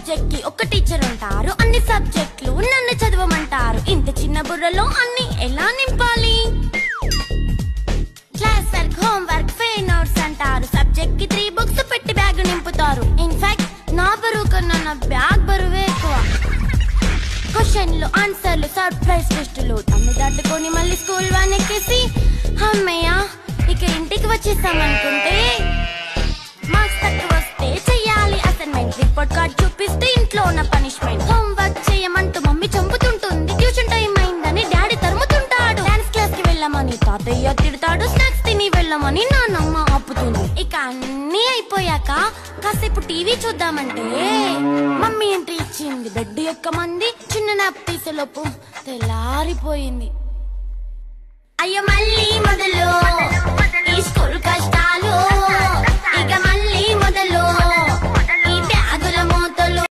Subject కి ఒక teacher ఉంటారు, అన్ని సబ్జెక్టులు నన్ను చదవమంటారు. ఇంత చిన్న బుర్రలో అన్ని ఎలా నింపాలి? Class work, home work, fail notes అంటారు. సబ్జెక్ట్ కి 3 బుక్స్ పెట్టి బ్యాగ్ నింపుతారు. ఇన్ఫాక్ట్ నా బరువు కన్నా నా బ్యాగ్ బరువే ఎక్కువ. క్వశ్చన్లు, ఆన్సర్లు, సర్ప్రైజ్ టెస్టులు తమ్మి దాటుకొని మళ్ళీ స్కూల్ వాన్ ఎక్కేసి అమ్మయ్య ఇక ఇంటికి వచ్చేసామనుకుంటే మార్క్స్ తక్కువ వస్తే చెయ్యాలి అసైన్మెంట్. రిపోర్ట్ కార్డ్ చూపిస్తే ఇంట్లో ఉన్న పనిష్మెంట్. హోంవర్క్ చేయమంటూ మమ్మీ చంపుతుంటుంది. ట్యూషన్ టైం అయిందని డాడీ తరుముతుంటాడు. డాన్స్ క్లాస్ కి వెళ్ళమని తాతయ్య తిడతాడు. స్నాక్స్ తిని వెళ్ళమని నాన్నమ్మ ఆపుతుంది. ఇక అన్నీ అయిపోయాక కాసేపు టీవీ చూద్దామంటే మమ్మీ ఎంట్రీ ఇచ్చింది. బెడ్ ఎక్కమంది. చిన్న నాప్ తీసేలోపు తెల్లారిపోయింది. అయ్యో మళ్ళీ మొదలు ఈ స్కూల్ కష్టాలు.